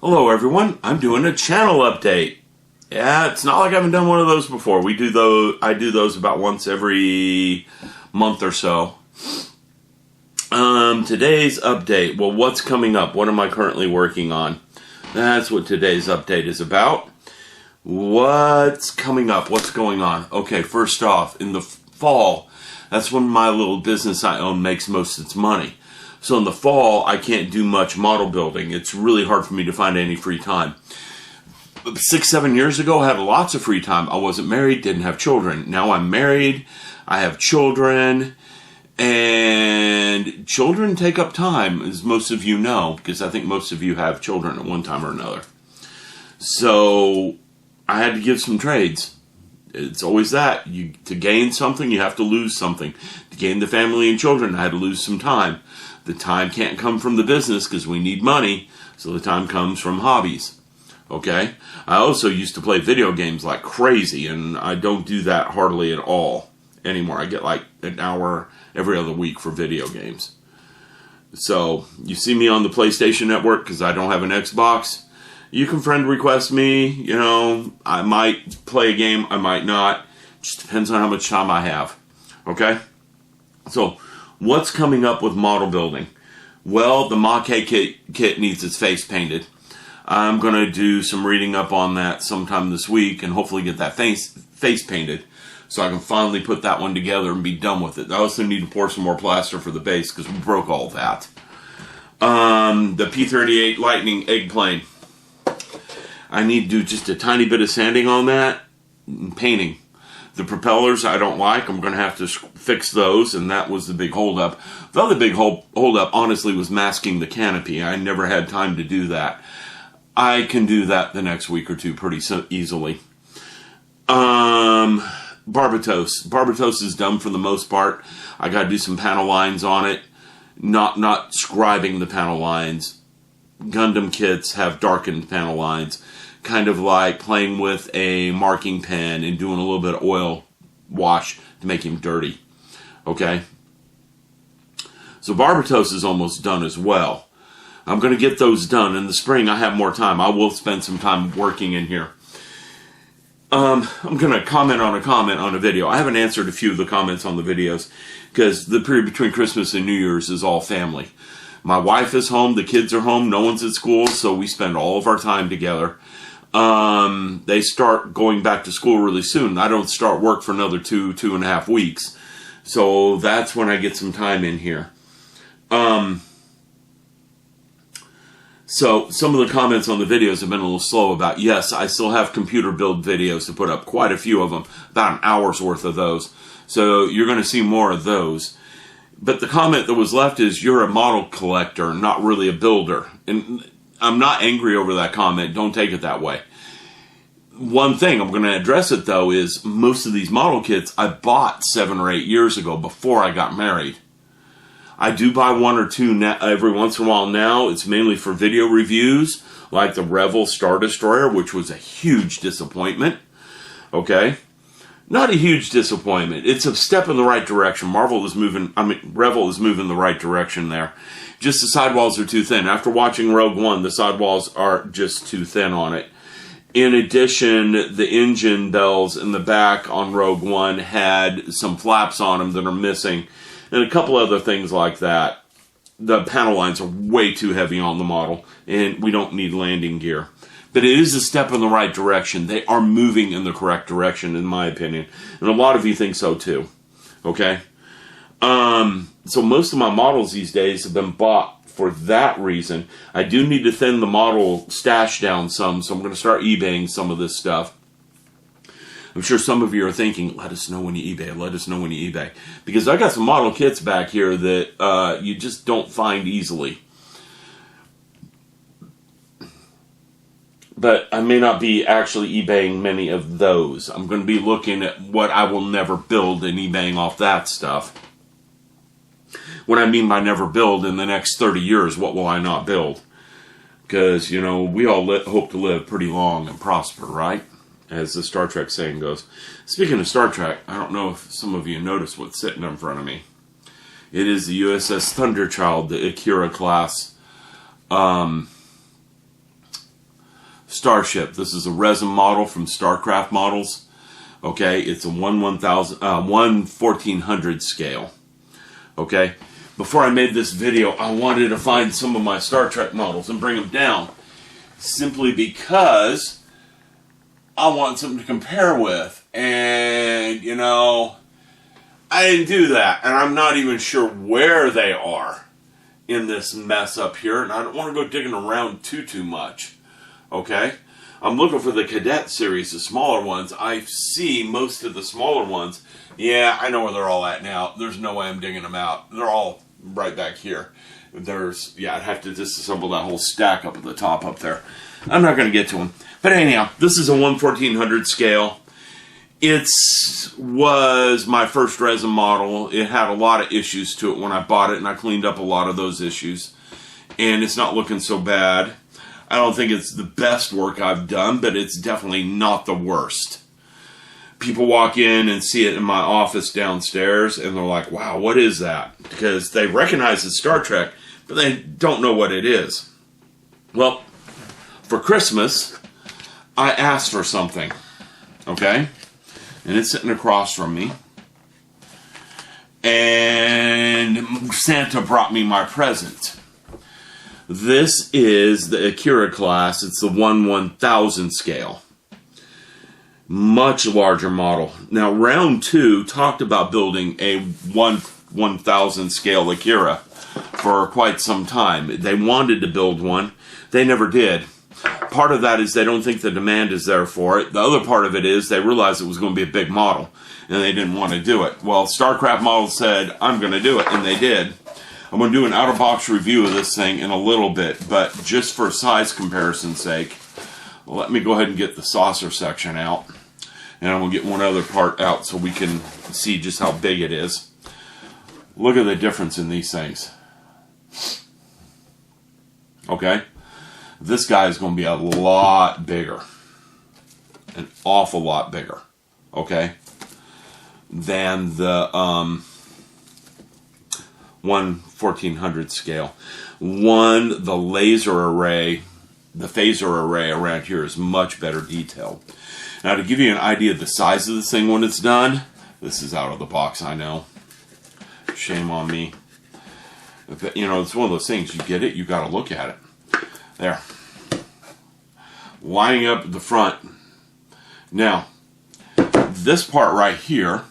Hello everyone, I'm doing a channel update. Yeah, it's not like I haven't done one of those before. I do those about once every month or so. Today's update, well, what's coming up? What am I currently working on? That's what today's update is about. What's coming up? What's going on? Okay, first off, in the fall, that's when my little business I own makes most of its money. So in the fall, I can't do much model building. It's really hard for me to find any free time. 6-7 years ago, I had lots of free time. I wasn't married, didn't have children. Now I'm married, I have children, and children take up time, as most of you know, because I think most of you have children at one time or another. So I had to give some trades. It's always that. To gain something, you have to lose something. To gain the family and children, I had to lose some time. The time can't come from the business because we need money, so the time comes from hobbies. Okay? I also used to play video games like crazy, and I don't do that hardly at all anymore. I get like an hour every other week for video games. So, you see me on the PlayStation Network because I don't have an Xbox. You can friend request me, I might play a game, I might not. Just depends on how much time I have. Okay? So, what's coming up with model building? Well, the Maquet kit needs its face painted. I'm going to do some reading up on that sometime this week and hopefully get that face painted so I can finally put that one together and be done with it. I also need to pour some more plaster for the base because we broke all that. The P38 Lightning egg plane. I need to do just a tiny bit of sanding on that and painting. The propellers I don't like. I'm going to have to fix those, and that was the big holdup. The other big holdup, honestly, was masking the canopy. I never had time to do that. I can do that the next week or two pretty easily. Barbatos. Barbatos is done for the most part. I got to do some panel lines on it. Not scribing the panel lines. Gundam kits have darkened panel lines. Kind of like playing with a marking pen and doing a little bit of oil wash to make him dirty. Okay? So Barbatos is almost done as well. I'm going to get those done. In the spring, I have more time. I will spend some time working in here. I'm going to comment on a video. I haven't answered a few of the comments on the videos because the period between Christmas and New Year's is all family. My wife is home, the kids are home, no one's at school, so we spend all of our time together. They start going back to school really soon. I don't start work for another 2.5 weeks. So that's when I get some time in here. So some of the comments on the videos have been a little slow about, yes, I still have computer build videos to put up, quite a few of them, about an hour's worth of those. So you're going to see more of those. But the comment that was left is, you're a model collector, not really a builder. And I'm not angry over that comment. Don't take it that way. One thing, I'm going to address it though, is most of these model kits I bought 7 or 8 years ago before I got married. I do buy 1 or 2 every once in a while now. It's mainly for video reviews, like the Revell Star Destroyer, which was a huge disappointment. Okay? Not a huge disappointment. It's a step in the right direction. Revell is moving the right direction there. Just the sidewalls are too thin. After watching Rogue One, the sidewalls are just too thin on it. In addition, the engine bells in the back on Rogue One had some flaps on them that are missing. And a couple other things like that. The panel lines are way too heavy on the model, and we don't need landing gear. But it is a step in the right direction. They are moving in the correct direction, in my opinion. And a lot of you think so, too. Okay? So most of my models these days have been bought for that reason. I do need to thin the model stash down some, so I'm going to start eBaying some of this stuff. I'm sure some of you are thinking, let us know when you eBay, let us know when you eBay. Because I got some model kits back here that you just don't find easily. But I may not be actually eBaying many of those. I'm going to be looking at what I will never build and eBaying off that stuff. What I mean by never build, in the next 30 years, what will I not build? Because, we all hope to live pretty long and prosper, right? As the Star Trek saying goes. Speaking of Star Trek, I don't know if some of you noticed what's sitting in front of me. It is the USS Thunderchild, the Akira class Starship. This is a resin model from StarCraft Models. Okay, it's a 1/1400 scale. Okay, before I made this video, I wanted to find some of my Star Trek models and bring them down, simply because I want something to compare with. And, you know, I didn't do that, and I'm not even sure where they are in this mess up here, and I don't want to go digging around too much. Okay? I'm looking for the Cadet series, the smaller ones. I see most of the smaller ones. Yeah, I know where they're all at now. There's no way I'm digging them out. They're all right back here. Yeah, I'd have to disassemble that whole stack up at the top up there. I'm not going to get to them. But anyhow, this is a 1/1400 scale. It was my first resin model. It had a lot of issues to it when I bought it, and I cleaned up a lot of those issues. And it's not looking so bad. I don't think it's the best work I've done, but it's definitely not the worst. People walk in and see it in my office downstairs, and they're like, wow, what is that? Because they recognize it's Star Trek, but they don't know what it is. Well, for Christmas, I asked for something, okay? And it's sitting across from me. And Santa brought me my present. This is the Akira class. It's the 1/1000 scale. Much larger model. Now, round 2 talked about building a 1/1000 scale Akira for quite some time. They wanted to build one. They never did. Part of that is they don't think the demand is there for it. The other part of it is they realized it was going to be a big model, and they didn't want to do it. Well, StarCraft Models said, I'm going to do it, and they did. I'm going to do an out-of-box review of this thing in a little bit, but just for size comparison's sake, let me go ahead and get the saucer section out, and I'm going to get one other part out so we can see just how big it is. Look at the difference in these things. Okay? This guy is going to be a lot bigger, an awful lot bigger, okay, than the 1/1400 scale. The laser array, the phaser array around here is much better detailed. Now, to give you an idea of the size of this thing when it's done, this is out of the box, I know. Shame on me. But, you know, it's one of those things, you get it, you got to look at it. There. Lining up at the front. Now, this part right here,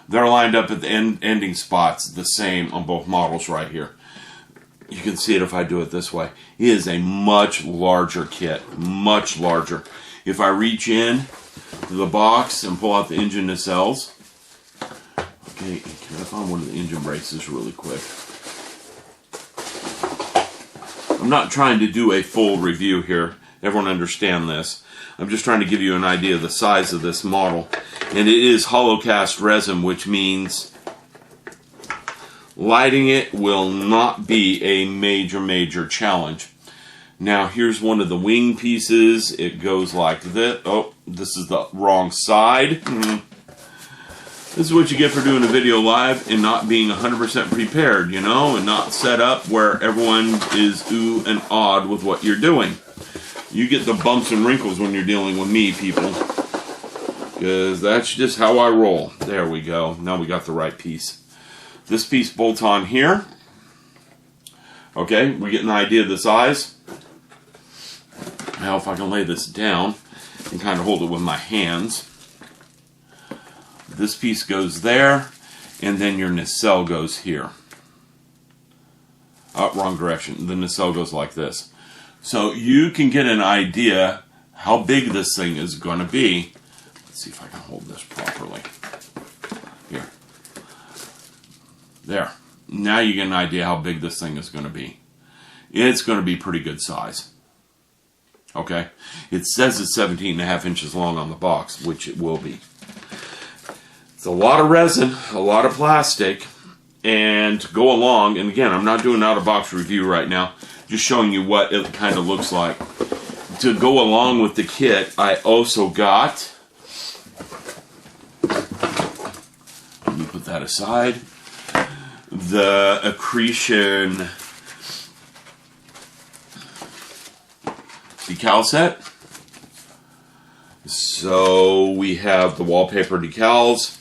they're lined up at the ending spots the same on both models right here. You can see it if I do it this way. It is a much larger kit. Much larger. If I reach in to the box and pull out the engine nacelles. Okay, can I find one of the engine braces really quick? I'm not trying to do a full review here. Everyone understand this. I'm just trying to give you an idea of the size of this model. And it is hollow cast resin, which means lighting it will not be a major challenge. Now, here's one of the wing pieces. It goes like this. Oh, this is the wrong side. This is what you get for doing a video live and not being 100% prepared, you know, and not set up where everyone is ooh and awed with what you're doing. You get the bumps and wrinkles when you're dealing with me, people, because that's just how I roll. There we go. Now we got the right piece. This piece bolts on here. Okay, we get an idea of the size. Now, if I can lay this down and kind of hold it with my hands. This piece goes there, and then your nacelle goes here. Oh, wrong direction. The nacelle goes like this. So you can get an idea how big this thing is going to be. Let's see if I can hold this properly. Here. There. Now you get an idea how big this thing is going to be. It's going to be pretty good size. Okay? It says it's 17.5 inches long on the box, which it will be. It's a lot of resin, a lot of plastic, and to go along, and again, I'm not doing an out-of-box review right now, just showing you what it kind of looks like. To go along with the kit, I also got, let me put that aside, the accretion decal set. So we have the wallpaper decals,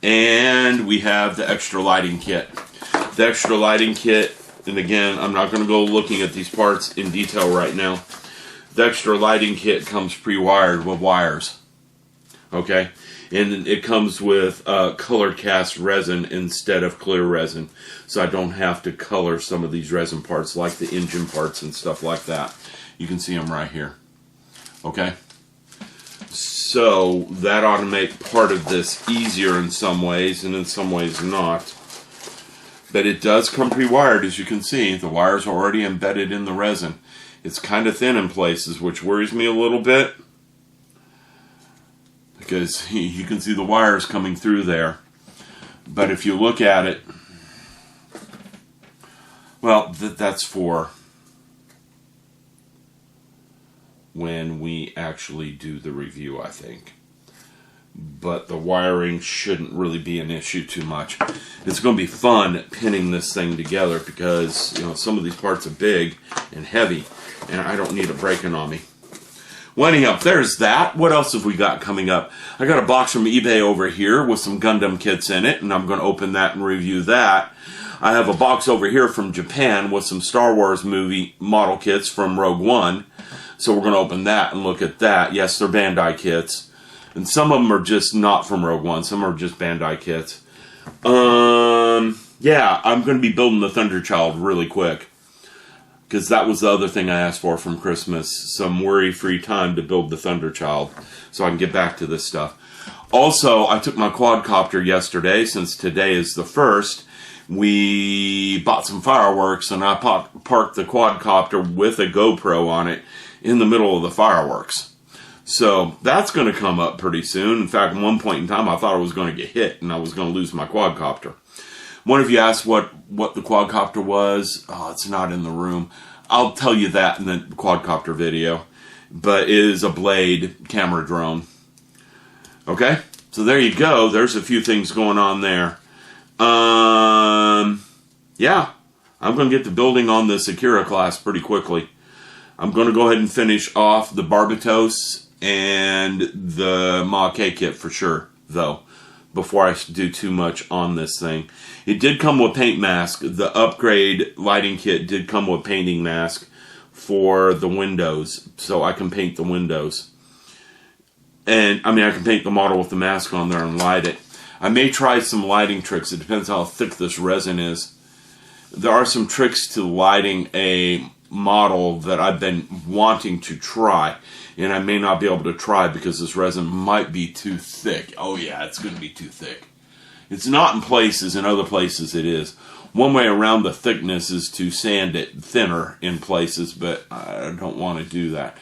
and we have the extra lighting kit. The extra lighting kit, and again, I'm not going to go looking at these parts in detail right now. The extra lighting kit comes pre-wired with wires. Okay? And it comes with colored cast resin instead of clear resin. So I don't have to color some of these resin parts like the engine parts and stuff like that. You can see them right here. Okay? So that ought to make part of this easier in some ways, and in some ways not. But it does come pre-wired, as you can see. The wires are already embedded in the resin. It's kind of thin in places, which worries me a little bit, because you can see the wires coming through there. But if you look at it, well, that's for when we actually do the review, I think. But the wiring shouldn't really be an issue too much. It's going to be fun pinning this thing together because, you know, some of these parts are big and heavy, and I don't need it breaking on me. Well, anyhow, there's that. What else have we got coming up? I got a box from eBay over here with some Gundam kits in it, and I'm going to open that and review that. I have a box over here from Japan with some Star Wars movie model kits from Rogue One. So we're going to open that and look at that. Yes, they're Bandai kits. And some of them are just not from Rogue One. Some are just Bandai kits. Yeah, I'm going to be building the Thunder Child really quick. Because that was the other thing I asked for from Christmas. Some worry-free time to build the Thunder Child. So I can get back to this stuff. Also, I took my quadcopter yesterday. Since today is the 1st. We bought some fireworks. And I parked the quadcopter with a GoPro on it in the middle of the fireworks. So that's going to come up pretty soon. In fact, at one point in time, I thought I was going to get hit and I was going to lose my quadcopter. One of you asked what the quadcopter was. Oh, it's not in the room. I'll tell you that in the quadcopter video. But it is a Blade camera drone. Okay? So there you go. There's a few things going on there. Yeah. I'm going to get to building on this Akira class pretty quickly. I'm going to go ahead and finish off the Barbatos and the Ma-Ke kit for sure, though, before I do too much on this thing. It did come with paint mask. The upgrade lighting kit did come with painting mask for the windows, so I can paint the windows. And, I mean, I can paint the model with the mask on there and light it. I may try some lighting tricks. It depends how thick this resin is. There are some tricks to lighting a model that I've been wanting to try, and I may not be able to try because this resin might be too thick. Oh yeah, it's going to be too thick. It's not in places, in other places it is. One way around the thickness is to sand it thinner in places, but I don't want to do that.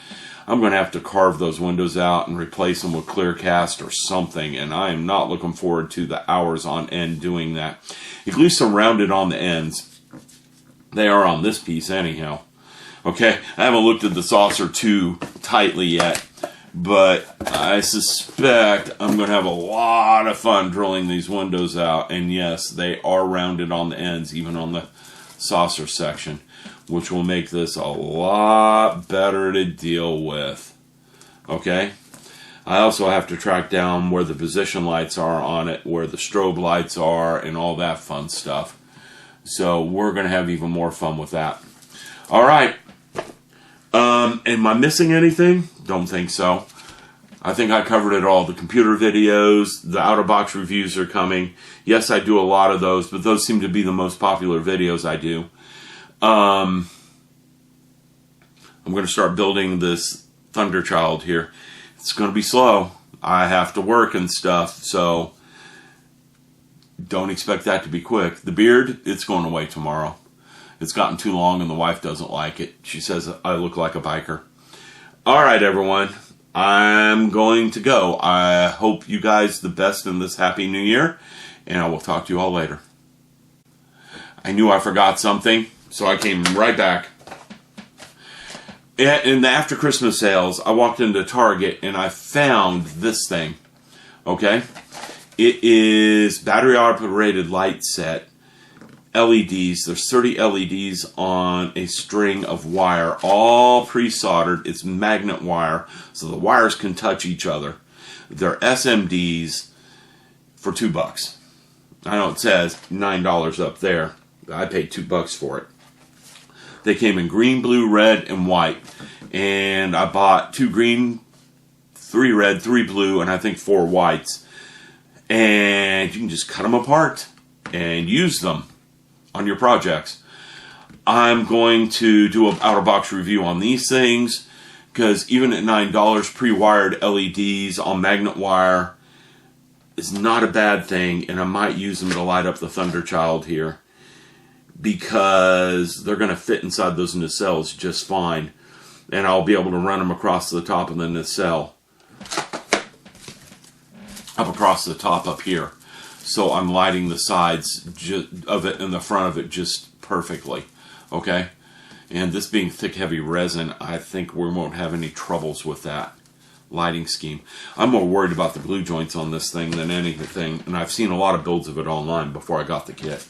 I'm going to have to carve those windows out and replace them with clear cast or something, and I am not looking forward to the hours on end doing that. At least I'm rounded on the ends. They are on this piece anyhow. Okay, I haven't looked at the saucer too tightly yet, but I suspect I'm going to have a lot of fun drilling these windows out. And yes, they are rounded on the ends, even on the saucer section, which will make this a lot better to deal with. Okay, I also have to track down where the position lights are on it, where the strobe lights are, and all that fun stuff. So we're going to have even more fun with that. All right. Am I missing anything? Don't think so. I think I covered it all. The computer videos, the out-of-box reviews are coming. Yes, I do a lot of those, but those seem to be the most popular videos I do. I'm going to start building this Thunder Child here. It's going to be slow. I have to work and stuff, so don't expect that to be quick. The beard, it's going away tomorrow. It's gotten too long and the wife doesn't like it. She says I look like a biker. Alright everyone, I'm going to go. I hope you guys the best in this Happy New Year, and I will talk to you all later. I knew I forgot something, so I came right back. In the after Christmas sales, I walked into Target and I found this thing. Okay? It is battery operated light set. LEDs. There's 30 LEDs on a string of wire, all pre-soldered. It's magnet wire, so the wires can touch each other. They're SMDs for $2. I know it says $9 up there. I paid $2 for it. They came in green, blue, red, and white. And I bought 2 green, 3 red, 3 blue, and I think 4 whites. And you can just cut them apart and use them on your projects. I'm going to do an out-of-box review on these things, because even at $9, pre-wired LEDs on magnet wire is not a bad thing, and I might use them to light up the Thunderchild here, because they're going to fit inside those nacelles just fine, and I'll be able to run them across the top of the nacelle, up across the top up here, so I'm lighting the sides of it and the front of it just perfectly. Okay, and this being thick heavy resin, I think we won't have any troubles with that lighting scheme. I'm more worried about the glue joints on this thing than anything, and I've seen a lot of builds of it online before I got the kit.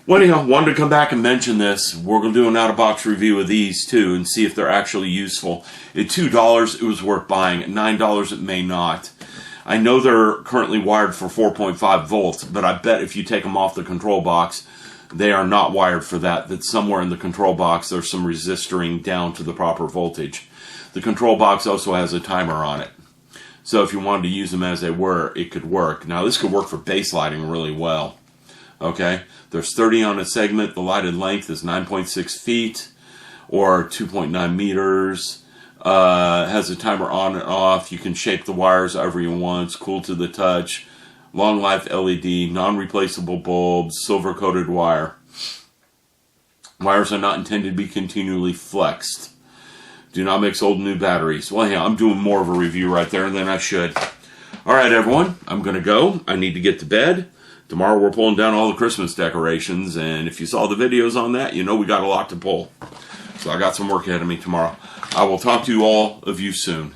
Well, anyhow, wanted to come back and mention this. We're going to do an out-of-box review of these too and see if they're actually useful. At $2, it was worth buying. At $9, it may not. I know they're currently wired for 4.5 volts, but I bet if you take them off the control box, they are not wired for that. That somewhere in the control box there's some resistoring down to the proper voltage. The control box also has a timer on it. So if you wanted to use them as they were, it could work. Now this could work for base lighting really well. Okay, there's 30 on a segment. The lighted length is 9.6 feet or 2.9 meters. Has a timer on and off. You can shape the wires however you want. It's cool to the touch. Long life LED, non-replaceable bulbs, silver coated wire. Wires are not intended to be continually flexed. Do not mix old and new batteries. Well, yeah, I'm doing more of a review right there than I should. Alright everyone, I'm going to go. I need to get to bed. Tomorrow we're pulling down all the Christmas decorations, and if you saw the videos on that, you know we got a lot to pull. So I got some work ahead of me tomorrow. I will talk to you all of you soon.